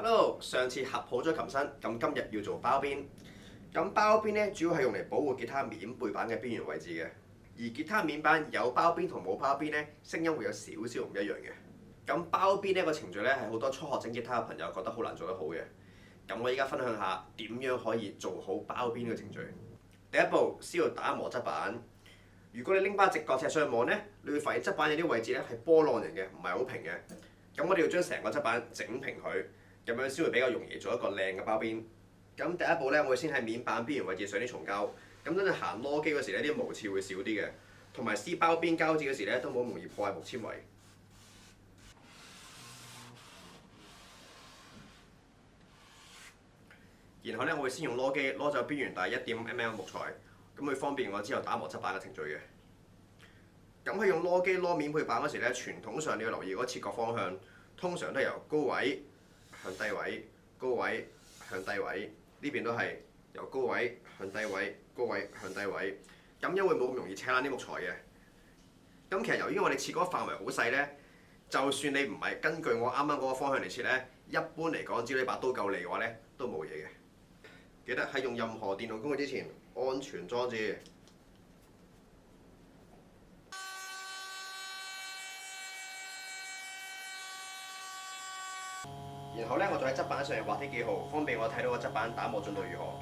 Hello，上次合好咗琴身，咁今日要做包邊。咁包邊咧，主要係用嚟保護吉他面背板嘅邊緣位置嘅。而吉他面板有包邊同冇包邊咧，聲音會有少少唔一樣嘅。咁包邊呢個程序咧，係好多初學整吉他嘅朋友覺得好難做得好嘅。咁我依家分享下點樣可以做好包邊呢個程序。第一步先要打磨側板。如果你拎把直角尺上望咧，你會發現側板有啲位置咧係波浪形嘅，唔係好平嘅。咁我哋要將成個側板整平佢。咁樣先會比較容易做一個靚嘅包邊。咁第一步咧，我會先喺面板邊緣位置上啲重膠。咁等陣行攞機嗰時咧，啲毛刺會少啲嘅，同埋撕包邊膠紙嗰時咧，都冇咁容易破壞木纖維。然後咧，我會先用攞機攞走邊緣大1.5mm 木材，咁會方便我之後打磨側板嘅程序嘅。咁喺用攞機攞面配板嗰時咧，傳統上你要留意嗰個切割方向，通常都係由高位向低位，高位向低位，呢邊都係由高位向低位，高位向低位，咁樣會冇咁容易扯爛啲木材嘅。咁其實由於我哋切割範圍好細咧，就算你唔係根據我啱啱嗰個方向嚟切咧，一般嚟講，只要你把刀夠利嘅話咧，都冇嘢嘅。記得喺用任何電動工具之前，安全裝置。然後咧，我再喺側板上面畫啲記號，方便我睇到個側板打磨進度如何。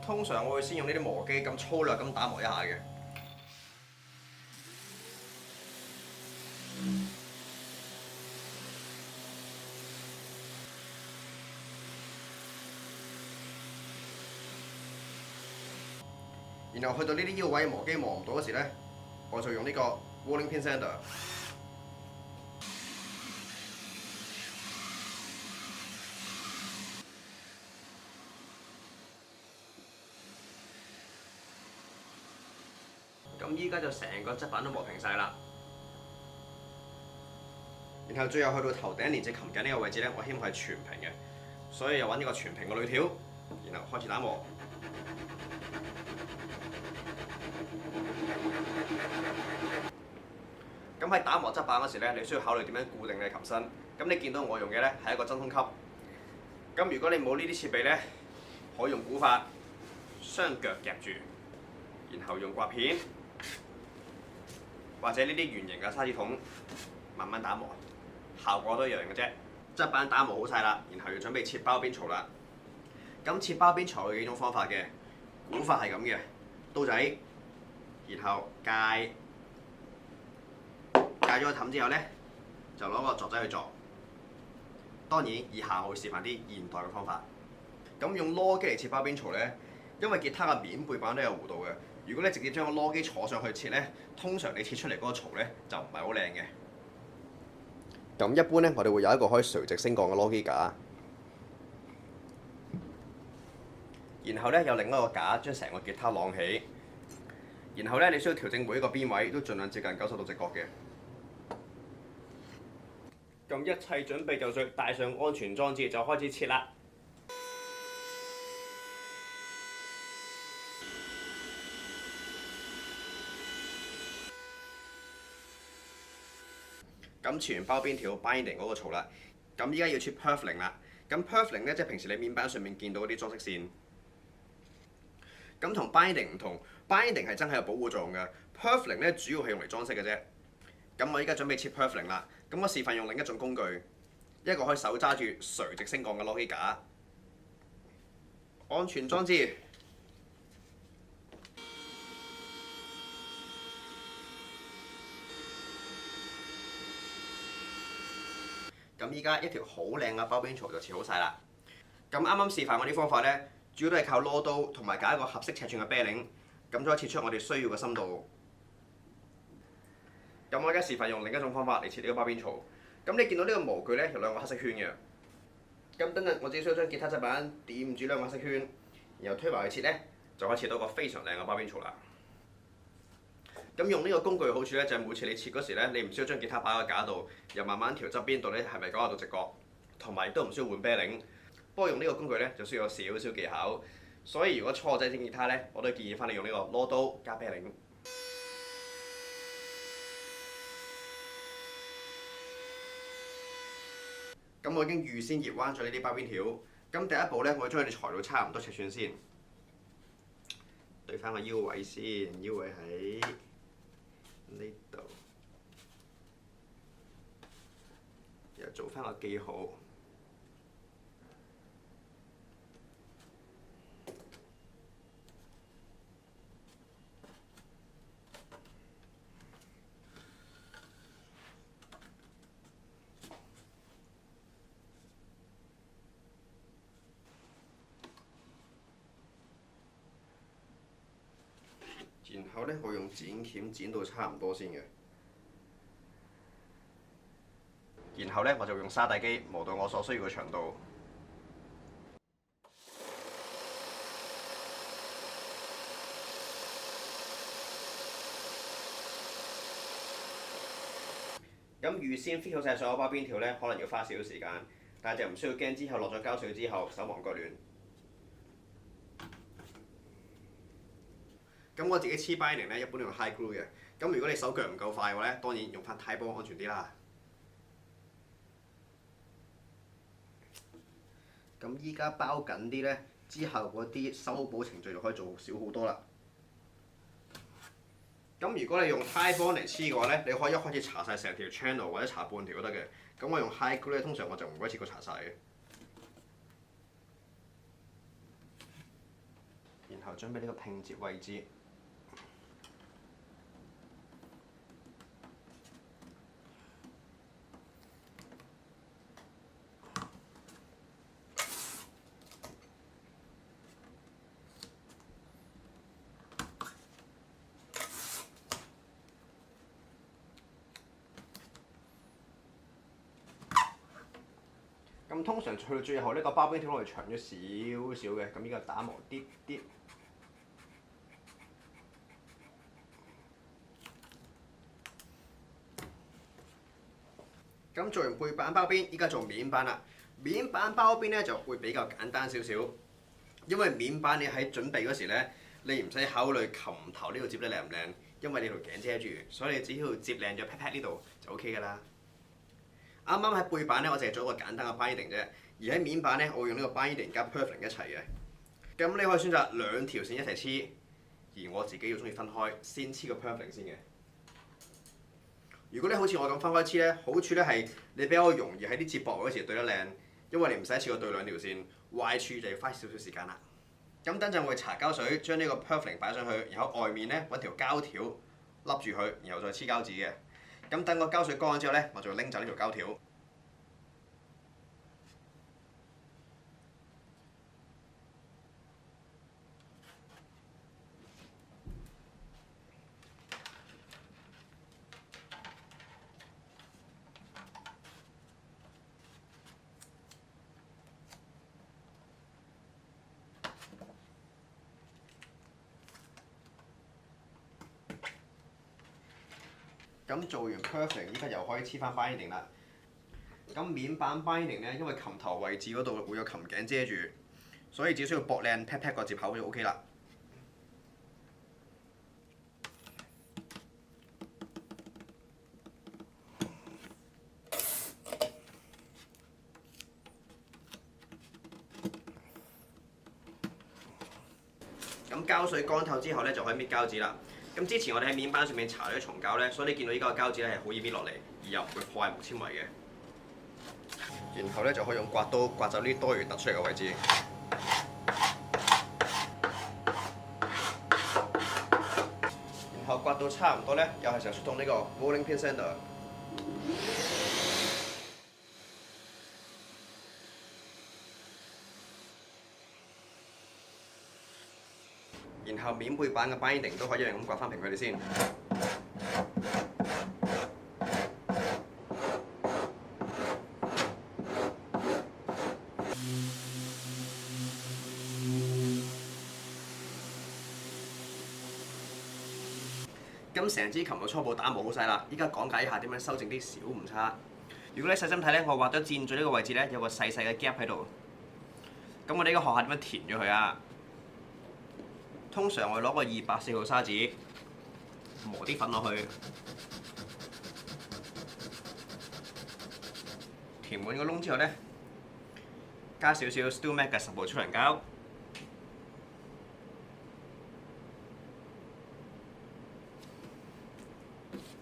通常我會先用呢啲磨機咁粗略咁打磨一下嘅。然後去到呢啲腰位磨機磨唔到嗰時咧，我就用呢個 rolling pin sander。咁依家就成個側板都磨平晒啦。然後最後去到頭頂連接琴頸呢個位置咧，我希望係全平嘅，所以又揾呢個全平嘅鋁條，然後開始打磨。咁喺打磨側板嗰時咧，你需要考慮點樣固定你嘅琴身。咁你見到我用嘅咧係一個真空吸。咁如果你冇呢啲設備咧，可以用鼓法，雙腳夾住，然後用刮片或者呢啲圓形嘅沙紙筒慢慢打磨，效果都一樣嘅啫。側板打磨好晒啦，然後要準備切包邊槽啦。咁切包邊槽有幾種方法嘅，鼓法係咁嘅，刀仔，然後戒咗個氹之後咧，就攞個鑿仔去鑿。當然，以下我會示範啲現代嘅方法。咁用攞機嚟切包邊槽咧，因為吉他嘅面背板都有弧度嘅。如果你直接將個攞機坐上去切咧，通常你切出嚟嗰個槽咧就唔係好靚嘅。咁一般咧，我哋會有一個可以垂直升降嘅攞機架，然後咧有另一個架將成個吉他晾起，然後咧你需要調整每一個邊位，都盡量接近90度直角嘅。咁一切準備就緒，帶上安全裝置就開始切啦。咁切完包邊條 binding 嗰個槽啦，咁依家要切 purfling 啦。咁 purfling 咧即係平時你面板上面見到嗰啲裝飾線。咁同 binding 唔同 ，binding 係真係有保護作用嘅 ，purfling 咧主要係用嚟裝飾嘅啫。咁我依家準備切 purfling 啦。咁我示範用另一種工具，一個可以手揸住垂直升降嘅攞機架，安全裝置。咁依家一條好靚嘅包邊槽就切好晒啦。咁啱啱示範嗰啲方法咧，主要都係靠攞刀同埋揀一個合適尺寸嘅啤鈴，咁就可以切出我哋需要嘅深度。咁我而家示範用另一種方法嚟切呢個包邊槽。咁你見到呢個模具咧有兩個黑色圈嘅。咁等陣我只需要將吉他側板掂住兩個黑色圈，然後推埋去切咧，就可以切到個非常靚嘅包邊槽啦。咁用呢個工具嘅好處咧，就係每次你切嗰時咧，你唔需要將吉他擺喺架度，又慢慢調側邊度咧係咪90度直角，同埋都唔需要換啤鈴。不過用呢個工具咧就需要有少少技巧，所以如果初學仔整吉他咧，我都建議翻你用呢個攞刀加啤鈴。咁我已經預先熱彎咗呢啲包邊條。咁第一步咧，我將佢哋裁到差唔多尺寸先，對翻個腰位先，腰位喺呢度，又做翻個記號。然後咧，我用剪鉗剪到差唔多先嘅。然後咧，我就用沙底機磨到我所需要嘅長度。咁預先 fit 好晒所有包邊條咧，可能要花少少時間，但係就唔需要驚之後落咗膠水之後手忙腳亂。咁我自己黐 binding 咧，一般都用 high glue 嘅。咁如果你手腳唔夠快嘅話咧，當然用翻 Titebond 安全啲啦。咁依家包緊啲咧，之後嗰啲修補程序就可以做少好多啦。咁如果你用 Titebond 嚟黐嘅話咧，你可以一開始搽晒成條 channel 或者搽半條都得嘅。咁我用 high glue 咧，通常我就唔會一次過搽晒嘅。然後準備呢個拼接位置。咁通常去到最後呢個包邊條我哋長咗少少嘅，咁依家打磨啲啲。咁做完背板包邊，依家做面板啦。面板包邊咧就會比較簡單少少，因為面板你喺準備嗰時咧，你唔使考慮琴頭呢度接得靚唔靚，因為你條頸遮住，所以你只要接靚咗 pat pat 呢度就 OK 㗎啦。啱啱喺背板咧，我淨係做一個簡單嘅 binding 啫，而喺面板咧，我會用呢個 binding 加 purfling 一齊嘅。咁你可以選擇兩條線一齊黐，而我自己要中意分開，先黐個 purfling 先嘅。如果你好似我咁分開黐咧，好處咧係你比較容易喺啲接駁嗰時對得靚，因為你唔使一次過對兩條線。壞處就要花少少時間啦。咁等陣我會搽膠水，將呢個 purfling 擺上去，然後外面咧揾條膠條笠住佢，然後再黐膠紙嘅。咁等個膠水乾咗之後咧，我就拎走呢條膠條。咁做完 purfling，依家又可以黐翻 binding 啦。咁面板 binding 咧，因為琴頭位置嗰度會有琴頸遮住，所以只需要駁靚 pat pat 個接口就 OK 啦。咁膠水乾透之後咧，就可以搣膠紙啦。咁之前我哋喺面板上面搽咗啲松膠咧，所以你見到依家個膠紙咧係好易搣落嚟，而又唔會破壞木纖維嘅。然後咧就可以用刮刀刮走呢啲多餘突出嚟嘅位置。然後刮到差唔多咧，又係時候出動呢個 bowling pin sander。然後面背板嘅 binding 都可以一樣咁刮翻平佢哋先。咁成支琴就初步打磨好晒啦，依家講解一下點樣修正啲小誤差。如果你細心睇咧，我畫咗箭嘴呢個位置咧，有個細細嘅 gap 喺度。咁我哋呢個學下點樣填咗佢啊？通常我攞個204號砂紙，磨啲粉落去，填滿個窿之後呢，加少少 StillMac 嘅10號出糧膠，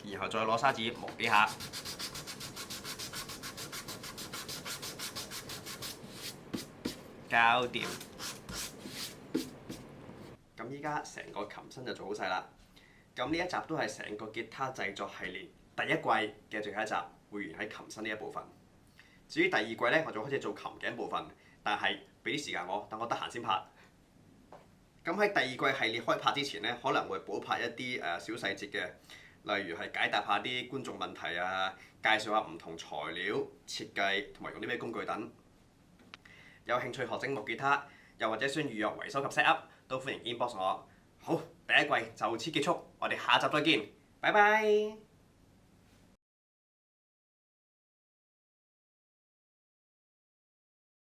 然後再攞砂紙磨幾下，搞掂。咁依家成個琴身就做好晒啦。咁呢一集都係成個吉他製作系列第一季嘅最後一集，會完喺琴身呢一部分。至於第二季呢，我就開始做琴頸部分，但係俾啲時間我，等我得閒先拍。咁喺第二季系列開拍之前呢，可能會補拍一啲小細節嘅，例如係解答下啲觀眾問題啊，介紹下唔同材料、設計同埋用啲咩工具等。有興趣學整木吉他，又或者想預約維修及 set up，都歡迎 inbox 我。好，第一季就此結束，我哋下集再見，拜拜。